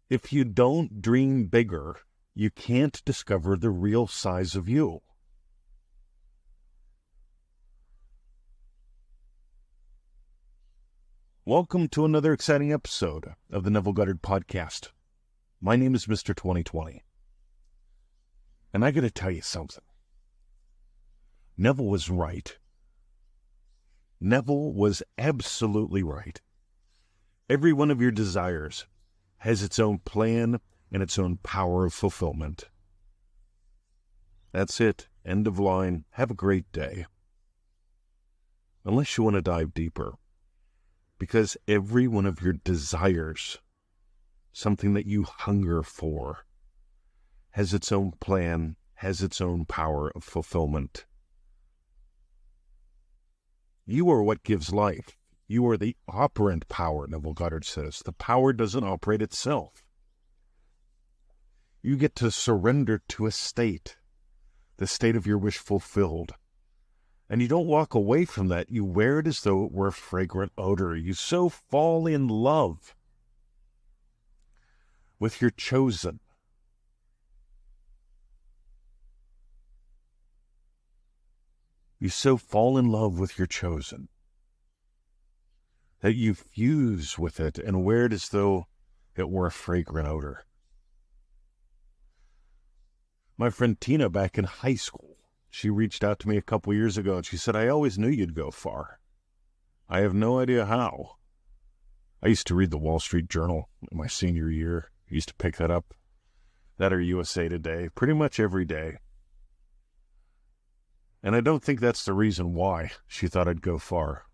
If you don't dream bigger, you can't discover the real size of you. Welcome to another exciting episode of the Neville Goddard podcast. My name is Mr. 2020. And I got to tell you something. Neville was right. Neville was absolutely right. Every one of your desires has its own plan and its own power of fulfillment. That's it. End of line. Have a great day. Unless you want to dive deeper. Because every one of your desires, something that you hunger for, has its own plan, has its own power of fulfillment. You are what gives life. You are the operant power, Neville Goddard says. The power doesn't operate itself. You get to surrender to a state, the state of your wish fulfilled. And you don't walk away from that. You wear it as though it were a fragrant odor. You so fall in love with your chosen. You so fall in love with your chosen that you fuse with it and wear it as though it were a fragrant odor. My friend Tina back in high school, she reached out to me a couple years ago and she said, I always knew you'd go far. I have no idea how. I used to read the Wall Street Journal in my senior year. I used to pick that up, that or USA Today, pretty much every day. And I don't think that's the reason why she thought I'd go far.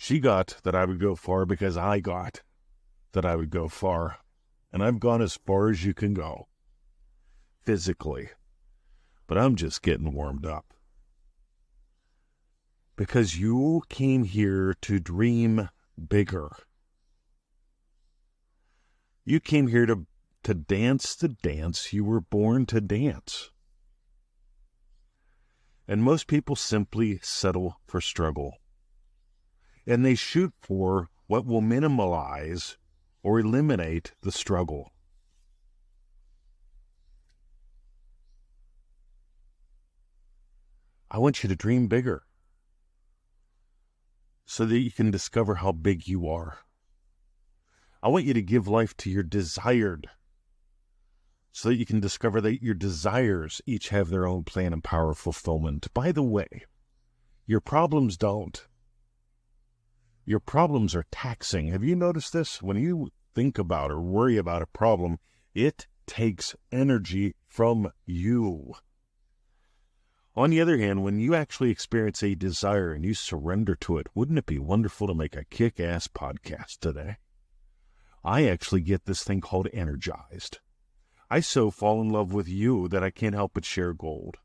She got that I would go far because I got that I would go far. And I've gone as far as you can go, physically. But I'm just getting warmed up. Because you came here to dream bigger. You came here to dance the dance you were born to dance. And most people simply settle for struggle. And they shoot for what will minimize or eliminate the struggle. I want you to dream bigger so that you can discover how big you are. I want you to give life to your desired so that you can discover that your desires each have their own plan and power of fulfillment. By the way, your problems don't. Your problems are taxing. Have you noticed this? When you think about or worry about a problem, it takes energy from you. On the other hand, when you actually experience a desire and you surrender to it, wouldn't it be wonderful to make a kick-ass podcast today? I actually get this thing called energized. I so fall in love with you that I can't help but share gold.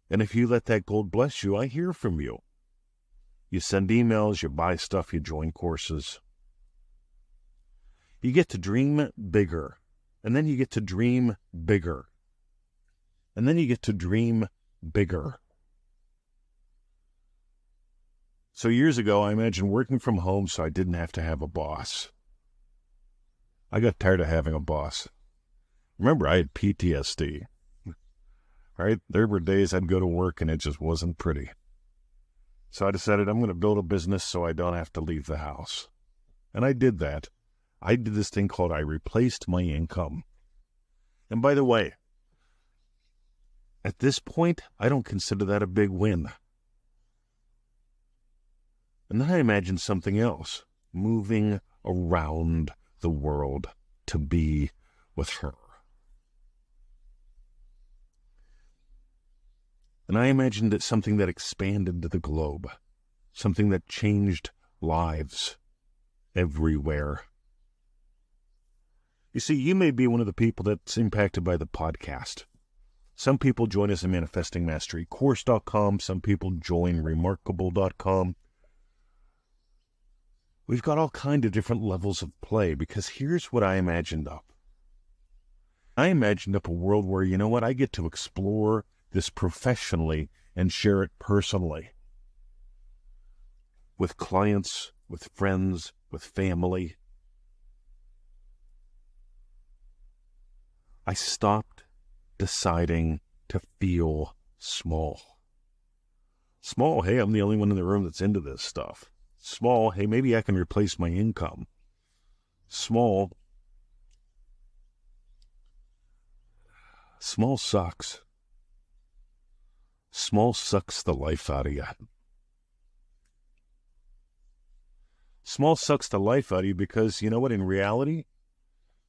And if you let that gold bless you, I hear from you. You send emails, you buy stuff, you join courses. You get to dream bigger, and then you get to dream bigger, and then you get to dream bigger. So years ago, I imagined working from home so I didn't have to have a boss. I got tired of having a boss. Remember, I had PTSD. Right? There were days I'd go to work and it just wasn't pretty. So I decided I'm going to build a business so I don't have to leave the house. And I did that. I did this thing called I replaced my income. And by the way, at this point, I don't consider that a big win. And then I imagined something else, moving around the world to be with her. And I imagined it something that expanded to the globe, something that changed lives everywhere. You see, you may be one of the people that's impacted by the podcast. Some people join us in ManifestingMasteryCourse.com. Some people join Remarkable.com. We've got all kinds of different levels of play because here's what I imagined up. I imagined up a world where, you know what, I get to explore this professionally and share it personally with clients, with friends, with family, I stopped deciding to feel small. Small, hey, I'm the only one in the room that's into this stuff. Small, hey, maybe I can replace my income. Small sucks. Small sucks the life out of you. Small sucks the life out of you because, you know what, in reality,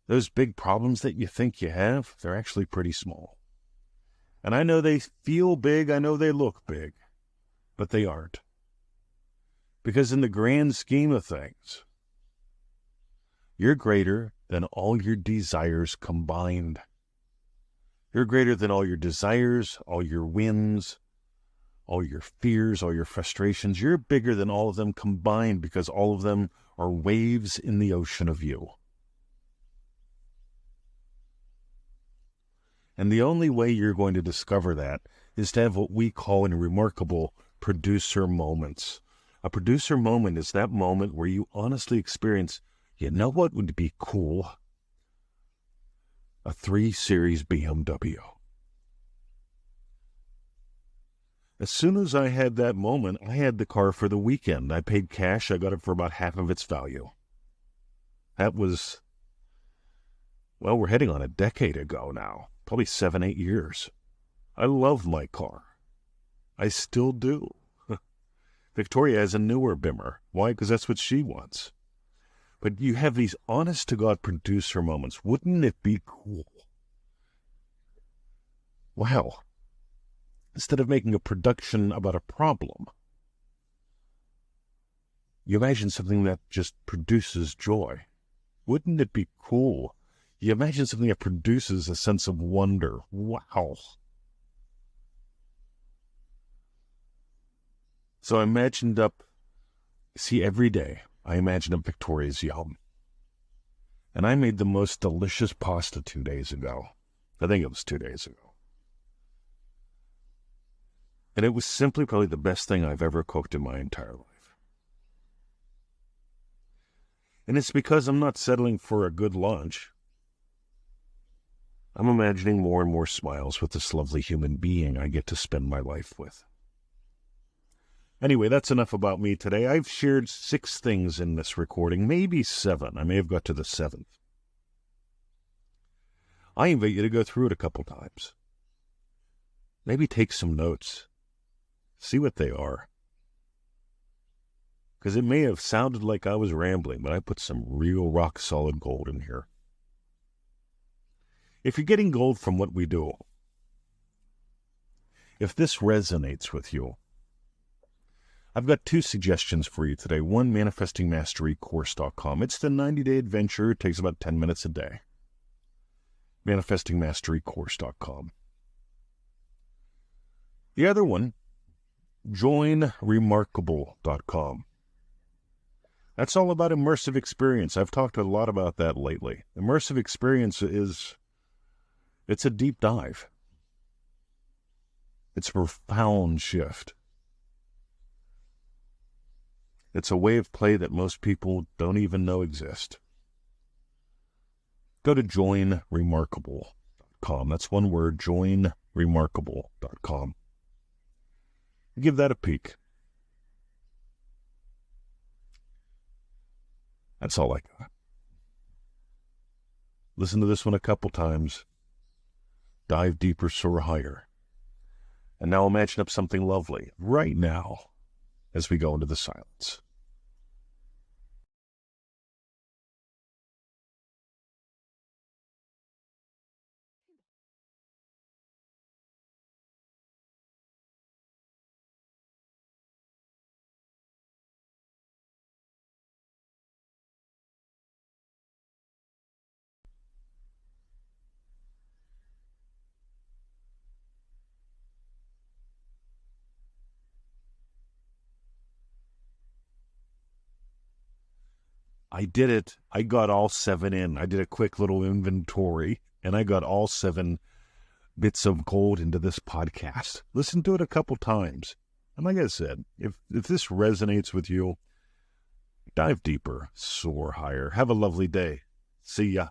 those big problems that you think you have, they're actually pretty small. And I know they feel big, I know they look big, but they aren't. Because in the grand scheme of things, you're greater than all your desires combined. You're greater than all your desires, all your wins, all your fears, all your frustrations. You're bigger than all of them combined because all of them are waves in the ocean of you. And the only way you're going to discover that is to have what we call in remarkable producer moments. A producer moment is that moment where you honestly experience, you know what would be cool? A 3 Series BMW. As soon as I had that moment, I had the car for the weekend. I paid cash. I got it for about half of its value. That was, well, we're heading on a decade ago now. Probably 7-8 years. I love my car. I still do. Victoria has a newer Bimmer. Why? Because that's what she wants. But you have these honest-to-God producer moments. Wouldn't it be cool? Wow. Instead of making a production about a problem, you imagine something that just produces joy. Wouldn't it be cool? You imagine something that produces a sense of wonder. Wow. So I imagined every day, I imagined up Victoria's Yum. And I made the most delicious pasta 2 days ago. I think it was 2 days ago. And it was simply probably the best thing I've ever cooked in my entire life. And it's because I'm not settling for a good lunch. I'm imagining more and more smiles with this lovely human being I get to spend my life with. Anyway, that's enough about me today. I've shared 6 things in this recording, maybe 7. I may have got to the 7th. I invite you to go through it a couple times. Maybe take some notes. See what they are. Because it may have sounded like I was rambling, but I put some real rock-solid gold in here. If you're getting gold from what we do, if this resonates with you, I've got 2 suggestions for you today. One, manifestingmasterycourse.com. It's the 90-day adventure. It takes about 10 minutes a day. manifestingmasterycourse.com. The other one, joinremarkable.com. That's all about immersive experience. I've talked a lot about that lately. Immersive experience it's a deep dive. It's a profound shift. It's a way of play that most people don't even know exist. Go to joinremarkable.com. That's one word, joinremarkable.com. Give that a peek. That's all I got. Listen to this one a couple times. Dive deeper, soar higher. And now imagine up something lovely right now as we go into the silence. I did it. I got all 7 in. I did a quick little inventory, and I got all 7 bits of gold into this podcast. Listen to it a couple times. And like I said, if this resonates with you, dive deeper, soar higher. Have a lovely day. See ya.